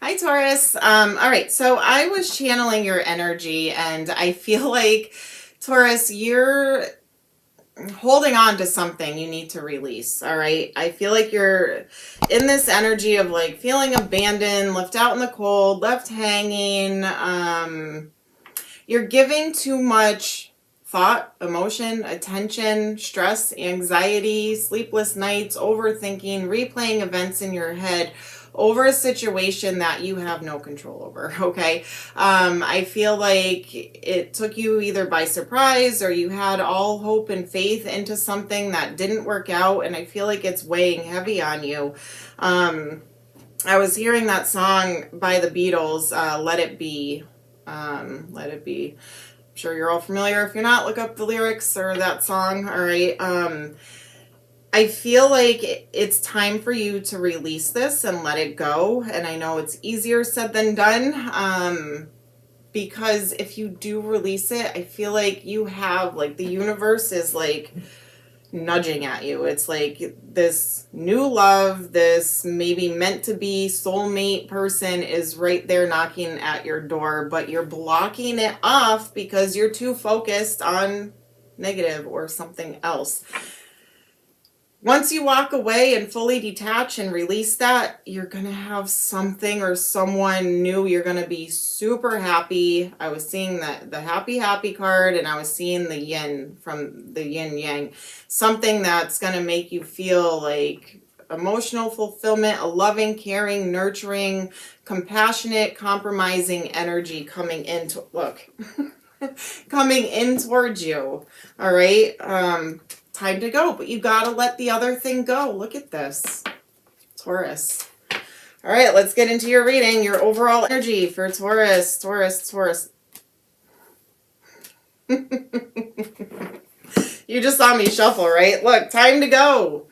Hi, Taurus. All right, so I was channeling your energy, and I feel like, Taurus, you're holding on to something you need to release. All right, I feel like you're in this energy of like feeling abandoned, left out in the cold, left hanging. You're giving too much thought, emotion, attention, stress, anxiety, sleepless nights, overthinking, replaying events in your head over a situation that you have no control over. Okay. I feel like it took you either by surprise or you had all hope and faith into something that didn't work out. And I feel like it's weighing heavy on you. I was hearing that song by the Beatles, Let It Be. Let It Be. I'm sure you're all familiar. If you're not, look up the lyrics or that song. All right. I feel like it's time for you to release this and let it go. And I know it's easier said than done. Because if you do release it, I feel like you have, like, the universe is like nudging at you. It's like this new love, this maybe meant to be soulmate person is right there knocking at your door, but you're blocking it off because you're too focused on negative or something else. Once you walk away and fully detach and release that, you're going to have something or someone new. You're going to be super happy. I was seeing the happy card, and I was seeing the yin from the yin yang. Something that's going to make you feel like emotional fulfillment, a loving, caring, nurturing, compassionate, compromising energy coming into, look, coming in towards you. All right. Time to go, but you got to let the other thing go. Look at this, Taurus. All right, let's get into your reading, your overall energy for Taurus. You just saw me shuffle, right? Look, time to go.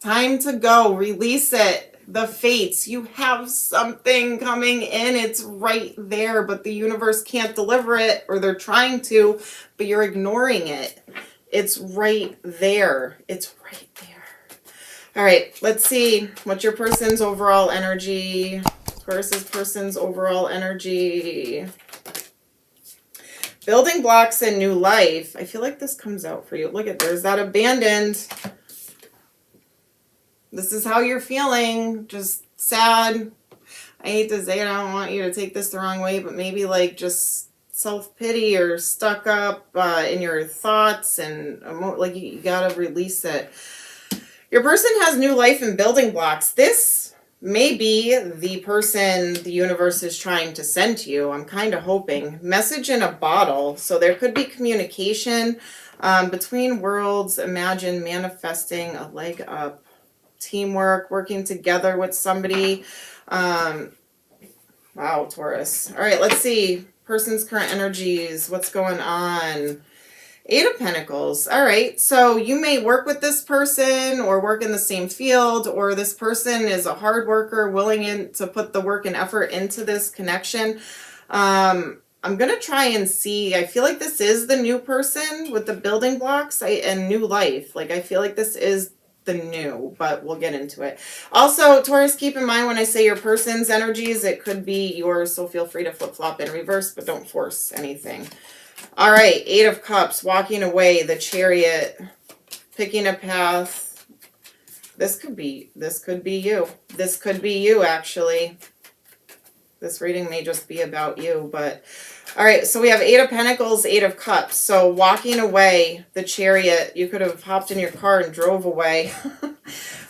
Time to go. Release it. The fates. You have something coming in. It's right there, but the universe can't deliver it, or they're trying to, but you're ignoring it. It's right there. It's right there. All right, let's see what's your person's overall energy. Taurus's person's overall energy. Building blocks and new life. I feel like this comes out for you. Look at, there's that abandoned. This is how you're feeling. Just sad. I hate to say it. I don't want you to take this the wrong way, but maybe like just self-pity or stuck up in your thoughts, and like you gotta release it. Your person has new life and building blocks. This may be the person the universe is trying to send to you. I'm kind of hoping. Message in a bottle. So there could be communication between worlds. Imagine manifesting a leg up. Teamwork, working together with somebody. Wow, Taurus. All right, let's see. Person's current energies. What's going on? Eight of Pentacles. All right. So you may work with this person or work in the same field, or this person is a hard worker, willing to put the work and effort into this connection. I'm going to try and see. I feel like this is the new person with the building blocks and new life. Like, I feel like this is the new, but we'll get into it. Also, Taurus, keep in mind when I say your person's energies, it could be yours, so feel free to flip-flop in reverse, but don't force anything. All right, Eight of Cups, walking away, the Chariot, picking a path. This could be you. This could be you, actually. This reading may just be about you, but all right, so we have Eight of Pentacles, Eight of Cups. So walking away, the Chariot, you could have hopped in your car and drove away.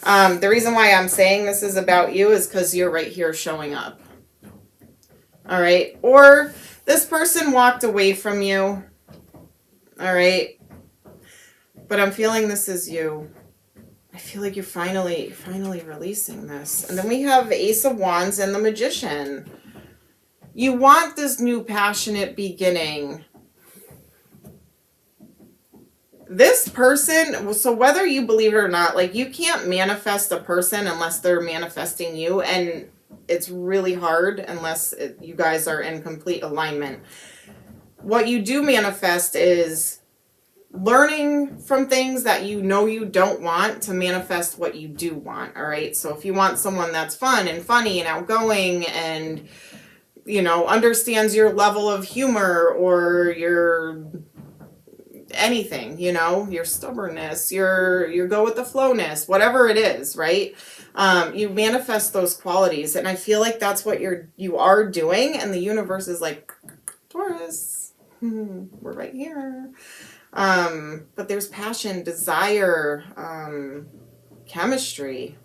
The reason why I'm saying this is about you is because you're right here showing up. All right, or this person walked away from you. All right, but I'm feeling this is you. I feel like you're finally releasing this. And then we have Ace of Wands and the Magician. You want this new passionate beginning. This person, so whether you believe it or not, like, you can't manifest a person unless they're manifesting you. And it's really hard unless you guys are in complete alignment. What you do manifest is learning from things that you know you don't want to manifest what you do want. All right. So if you want someone that's fun and funny and outgoing and, you know, understands your level of humor or your anything, you know, your stubbornness, your go with the flowness, whatever it is, right? You manifest those qualities. And I feel like that's what you are doing. And the universe is like, Taurus, we're right here. But there's passion, desire, chemistry.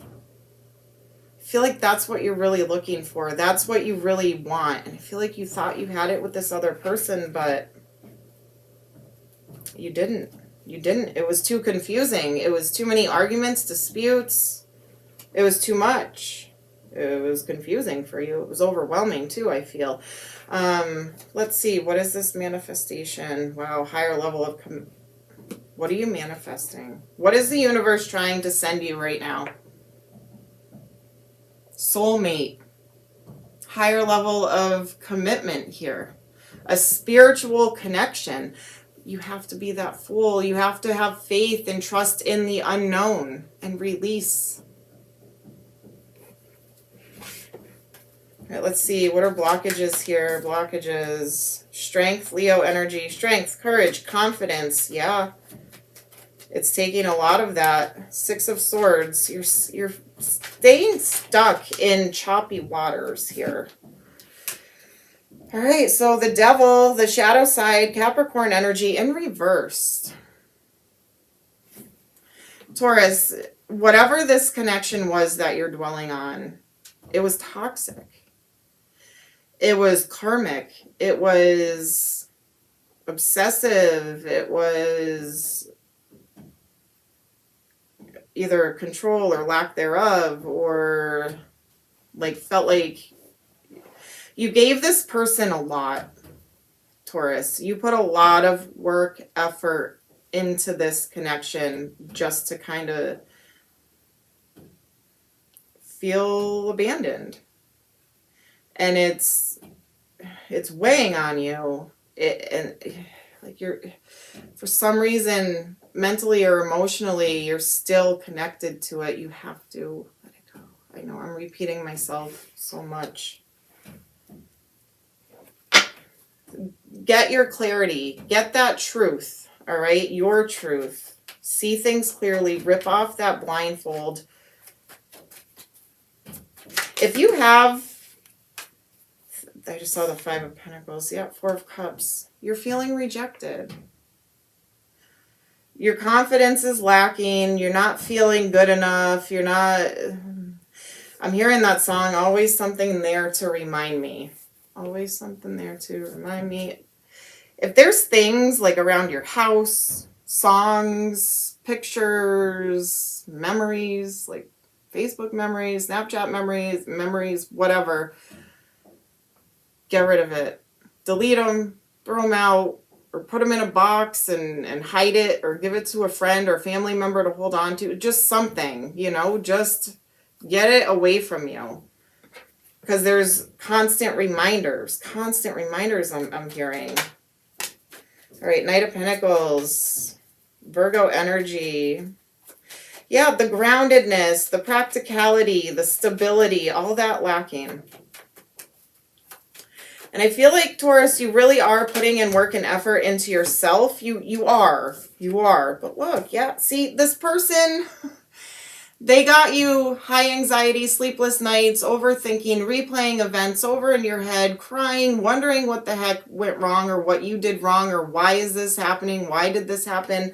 I feel like that's what you're really looking for. That's what you really want. And I feel like you thought you had it with this other person, but you didn't. You didn't. It was too confusing. It was too many arguments, disputes. It was too much. It was confusing for you. It was overwhelming too, I feel. Let's see. What is this manifestation? Wow. Higher level of... What are you manifesting? What is the universe trying to send you right now? Soulmate. Higher level of commitment here. A spiritual connection. You have to be that fool. You have to have faith and trust in the unknown and release. All right, let's see. What are blockages here? Blockages. Strength, Leo energy. Strength, courage, confidence. Yeah. It's taking a lot of that. Six of Swords. You're staying stuck in choppy waters here. All right, so the Devil, the shadow side, Capricorn energy in reverse. Taurus, whatever this connection was that you're dwelling on, it was toxic. It was karmic. It was obsessive. It was either control or lack thereof, or like felt like you gave this person a lot, Taurus. You put a lot of work, effort into this connection just to kind of feel abandoned. And it's weighing on you. Like you're, for some reason, mentally or emotionally, you're still connected to it. You have to let it go. I know I'm repeating myself so much. Get your clarity. Get that truth. All right? Your truth. See things clearly. Rip off that blindfold. If you have... I just saw the Five of Pentacles. Yeah, Four of Cups. You're feeling rejected. Your confidence is lacking. You're not feeling good enough. You're not... I'm hearing that song, Always Something There to Remind Me. Always something there to remind me. If there's things like around your house, songs, pictures, memories, like Facebook memories, Snapchat memories, whatever, get rid of it. Delete them, throw them out, or put them in a box and hide it, or give it to a friend or family member to hold on to. Just something, you know, just get it away from you. Because there's constant reminders I'm hearing. All right, Knight of Pentacles, Virgo energy. Yeah, the groundedness, the practicality, the stability, all that lacking. And I feel like, Taurus, you really are putting in work and effort into yourself. You are. But look, yeah, see, this person... They got you high anxiety, sleepless nights, overthinking, replaying events over in your head, crying, wondering what the heck went wrong or what you did wrong or why is this happening? Why did this happen?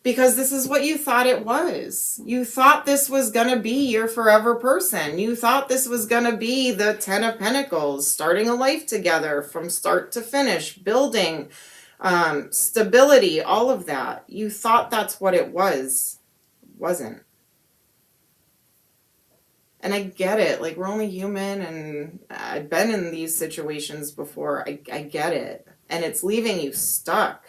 Because this is what you thought it was. You thought this was going to be your forever person. You thought this was going to be the Ten of Pentacles, starting a life together from start to finish, building, stability, all of that. You thought that's what it was. It wasn't. And I get it. Like, we're only human, and I've been in these situations before. I get it. And it's leaving you stuck.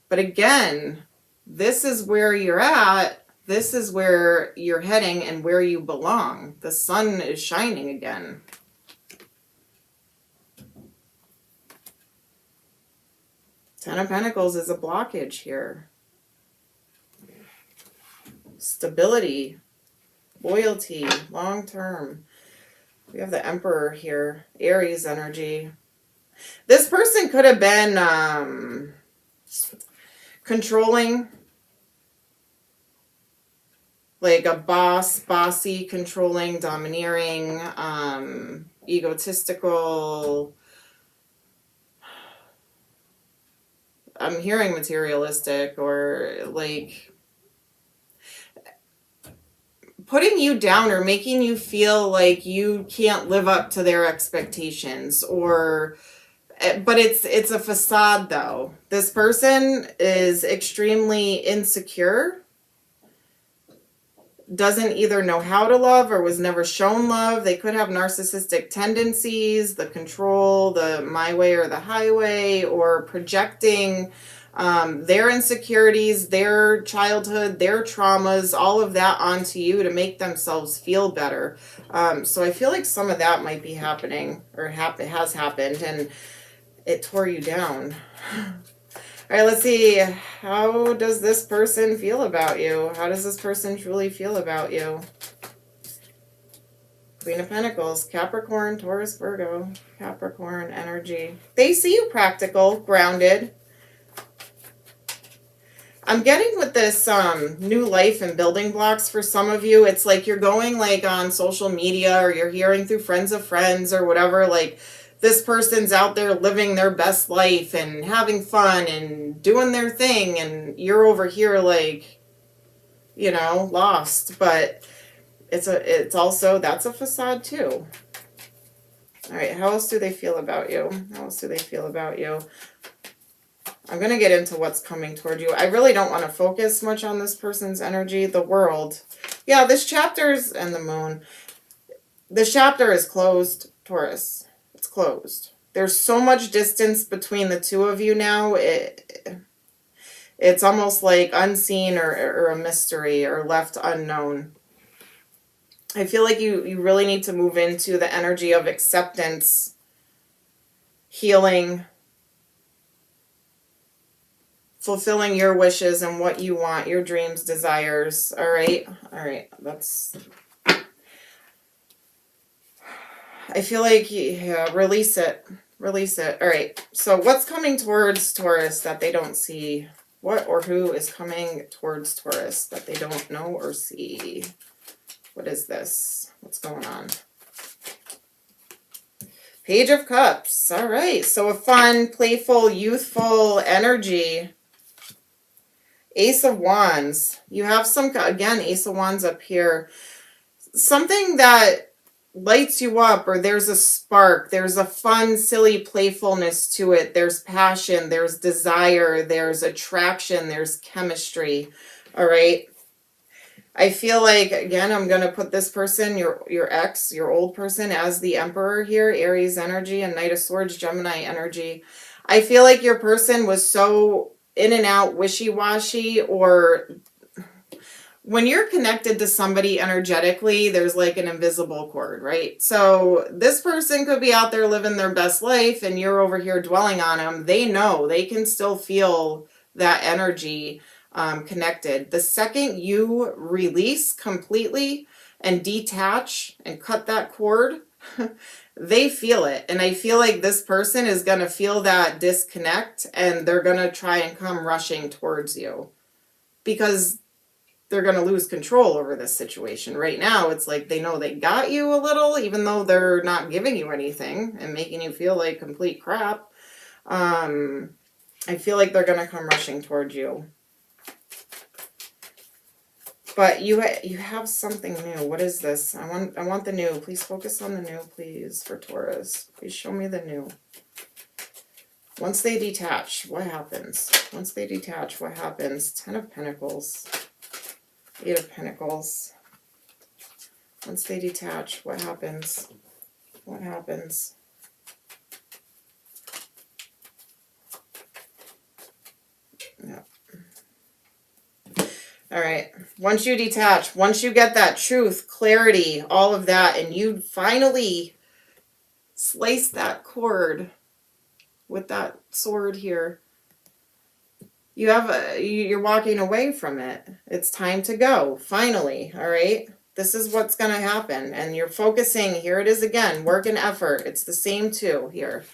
But again, this is where you're at. This is where you're heading and where you belong. The sun is shining again. Ten of Pentacles is a blockage here. Stability, loyalty, long term. We have the Emperor here, Aries energy. This person could have been controlling, like a bossy, controlling, domineering, egotistical. I'm hearing materialistic, or like putting you down or making you feel like you can't live up to their expectations, or but it's a facade though. This person is extremely insecure, doesn't either know how to love or was never shown love. They could have narcissistic tendencies, the control, the my way or the highway, or projecting their insecurities, their childhood, their traumas, all of that onto you to make themselves feel better. So I feel like some of that might be happening, or has happened, and it tore you down. All right, let's see. How does this person feel about you? How does this person truly feel about you? Queen of Pentacles, Capricorn, Taurus, Virgo, Capricorn energy. They see you practical, grounded. I'm getting with this new life and building blocks for some of you. It's like you're going like on social media, or you're hearing through friends of friends or whatever, like this person's out there living their best life and having fun and doing their thing, and you're over here like, you know, lost. But it's also, that's a facade too. All right, how else do they feel about you? How else do they feel about you? I'm going to get into what's coming toward you. I really don't want to focus much on this person's energy. The World. Yeah, this chapter's, and the Moon. This chapter is closed, Taurus. It's closed. There's so much distance between the two of you now. It's almost like unseen, or a mystery, or left unknown. I feel like you really need to move into the energy of acceptance, healing, fulfilling your wishes and what you want, your dreams, desires. All right. That's, I feel like, yeah, release it. Release it. All right. So what's coming towards Taurus that they don't see? What or who is coming towards Taurus that they don't know or see? What is this? What's going on? Page of Cups. All right. So a fun, playful, youthful energy. Ace of Wands. You have some, again, Ace of Wands up here. Something that lights you up, or there's a spark. There's a fun, silly playfulness to it. There's passion. There's desire. There's attraction. There's chemistry. All right. I feel like, again, I'm going to put this person, your ex, your old person, as the Emperor here, Aries energy, and Knight of Swords, Gemini energy. I feel like your person was so in and out, wishy-washy, or when you're connected to somebody energetically, there's like an invisible cord, right? So this person could be out there living their best life, and you're over here dwelling on them. They know, they can still feel that energy connected. The second you release completely and detach and cut that cord, they feel it. And I feel like this person is going to feel that disconnect, and they're going to try and come rushing towards you because they're going to lose control over this situation. Right now, it's like they know they got you a little, even though they're not giving you anything and making you feel like complete crap. I feel like they're going to come rushing towards you. But you have something new. What is this? I want the new. Please focus on the new, please, for Taurus. Please show me the new. Once they detach, what happens? Once they detach, what happens? Ten of Pentacles. Eight of Pentacles. Once they detach, what happens? What happens? Yeah. All right. Once you detach, once you get that truth, clarity, all of that, and you finally slice that cord with that sword here, You're walking away from it. It's time to go, finally, all right? This is what's going to happen. And you're focusing, here it is again, work and effort. It's the same too here.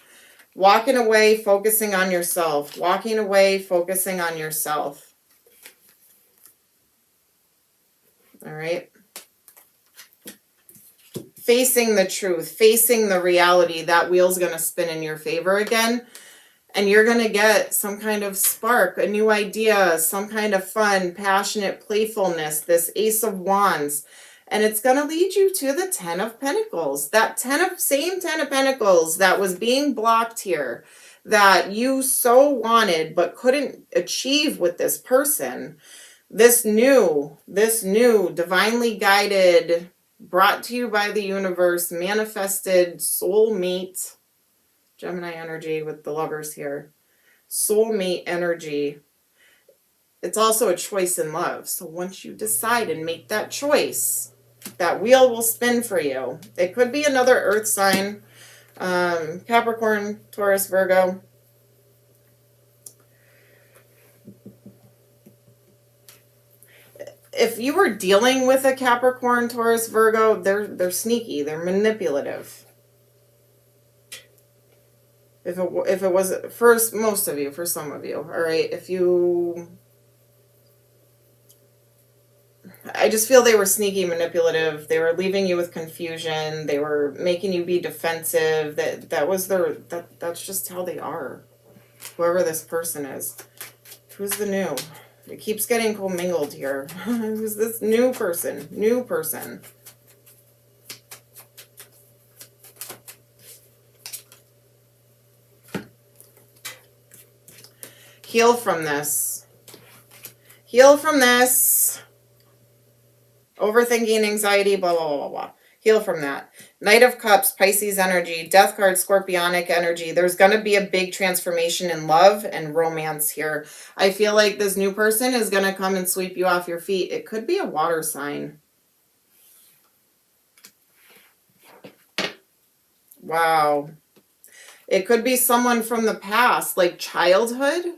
Walking away, focusing on yourself. Walking away, focusing on yourself. All right? Facing the truth, facing the reality. That wheel's going to spin in your favor again. And you're going to get some kind of spark, a new idea, some kind of fun, passionate playfulness, this Ace of Wands. And it's going to lead you to the Ten of Pentacles. That same Ten of Pentacles that was being blocked here, that you so wanted but couldn't achieve with this person. This new, divinely guided, brought to you by the universe, manifested soulmate, Gemini energy with the Lovers here. Soulmate energy. It's also a choice in love. So once you decide and make that choice, that wheel will spin for you. It could be another earth sign. Capricorn, Taurus, Virgo. If you were dealing with a Capricorn, Taurus, Virgo, they're sneaky. They're manipulative. If it was for most of you, for some of you, all right. I just feel they were sneaky, manipulative. They were leaving you with confusion. They were making you be defensive. That's just how they are. Whoever this person is, who's the new? It keeps getting commingled here. Who's this new person? New person. Heal from this. Heal from this. Overthinking, anxiety, blah, blah, blah, blah, blah. Heal from that. Knight of Cups, Pisces energy, Death card, Scorpionic energy. There's going to be a big transformation in love and romance here. I feel like this new person is going to come and sweep you off your feet. It could be a water sign. Wow. It could be someone from the past, like childhood.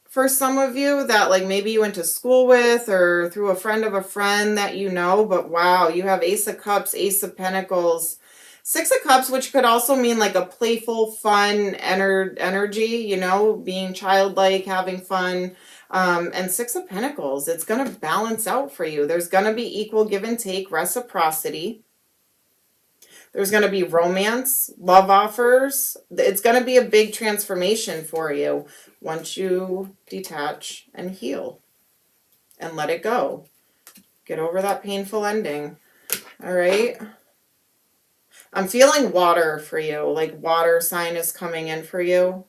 For some of you that like maybe you went to school with or through a friend of a friend that you know, but wow, you have Ace of Cups, Ace of Pentacles, Six of Cups, which could also mean like a playful, fun energy, you know, being childlike, having fun. And Six of Pentacles, it's going to balance out for you. There's going to be equal give and take, reciprocity. There's going to be romance, love offers. It's going to be a big transformation for you once you detach and heal and let it go. Get over that painful ending. All right. I'm feeling water for you. Like water sign is coming in for you.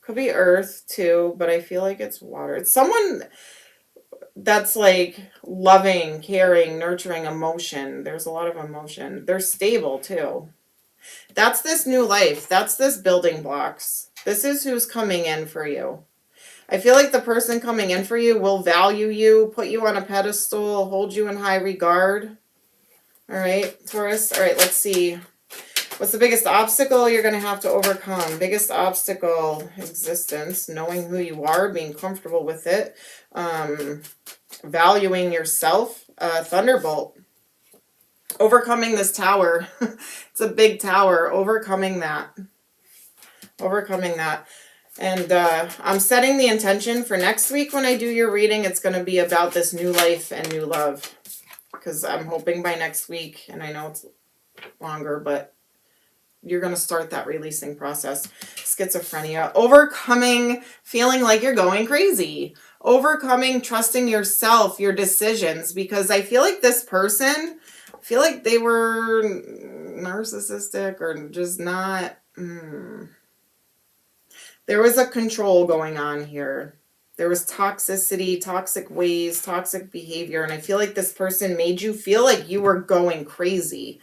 Could be earth too, but I feel like it's water. It's someone that's like loving, caring, nurturing, emotion. There's a lot of emotion. They're stable too. That's this new life. That's this building blocks. This is who's coming in for you. I feel like the person coming in for you will value you, put you on a pedestal, hold you in high regard. All right, Taurus. All right, let's see. What's the biggest obstacle you're going to have to overcome? Biggest obstacle, existence, knowing who you are, being comfortable with it, valuing yourself, Thunderbolt. Overcoming this tower. It's a big tower. Overcoming that. Overcoming that. And I'm setting the intention for next week when I do your reading. It's going to be about this new life and new love. Because I'm hoping by next week, and I know it's longer, but you're going to start that releasing process. Schizophrenia. Overcoming feeling like you're going crazy. Overcoming trusting yourself, your decisions. Because I feel like this person, I feel like they were narcissistic or just not. There was a control going on here. There was toxicity, toxic ways, toxic behavior. And I feel like this person made you feel like you were going crazy.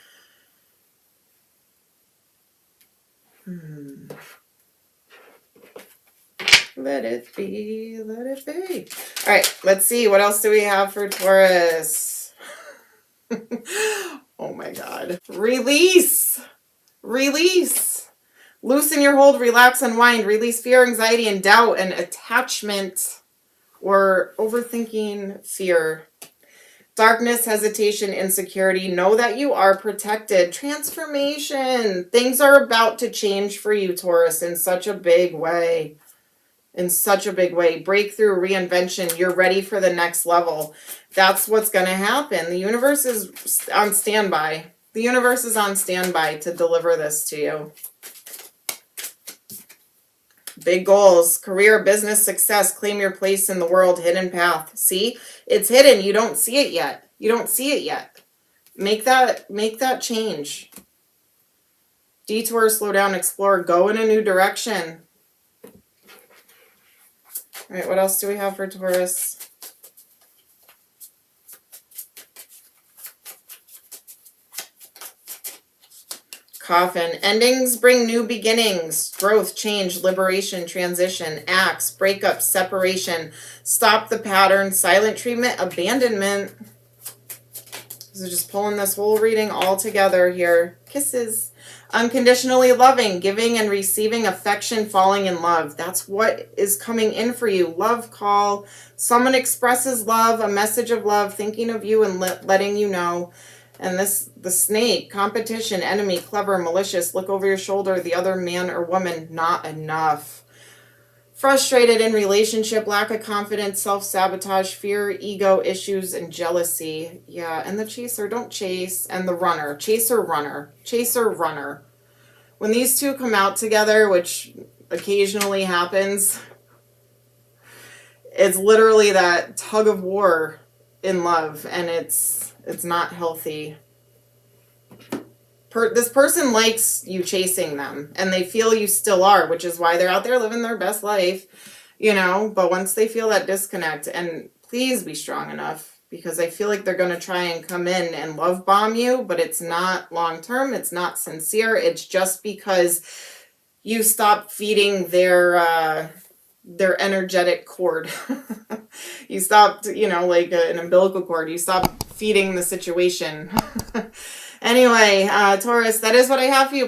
Let it be, let it be. All right, let's see. What else do we have for Taurus? Oh my God. Release. Release. Loosen your hold, relax, unwind, release fear, anxiety, and doubt, and attachment or overthinking fear. Darkness, hesitation, insecurity. Know that you are protected. Transformation. Things are about to change for you, Taurus, in such a big way. In such a big way. Breakthrough, reinvention. You're ready for the next level. That's what's going to happen. The universe is on standby. The universe is on standby to deliver this to you. Big goals, career, business, success, claim your place in the world, hidden path. See, it's hidden. You don't see it yet. You don't see it yet. Make that change. Detour, slow down, explore, go in a new direction. All right, what else do we have for Taurus? Coffin. Endings bring new beginnings. Growth, change, liberation, transition, acts, breakup, separation, stop the pattern, silent treatment, abandonment. So just pulling this whole reading all together here. Kisses. Unconditionally loving, giving and receiving affection, falling in love. That's what is coming in for you. Love call. Someone expresses love, a message of love, thinking of you and letting you know. And the snake, competition, enemy, clever, malicious, look over your shoulder, the other man or woman, not enough. Frustrated in relationship, lack of confidence, self-sabotage, fear, ego, issues, and jealousy. Yeah, and the chaser, don't chase. And the runner, chaser, runner, chaser, runner. When these two come out together, which occasionally happens, it's literally that tug of war in love, and it's not healthy. This person likes you chasing them, and they feel you still are, which is why they're out there living their best life, you know, but once they feel that disconnect, and please be strong enough, because I feel like they're going to try and come in and love bomb you, but it's not long-term, it's not sincere, it's just because you stop feeding their energetic cord. You stopped, you know, like an umbilical cord. You stopped feeding the situation. Anyway, Taurus, that is what I have for you.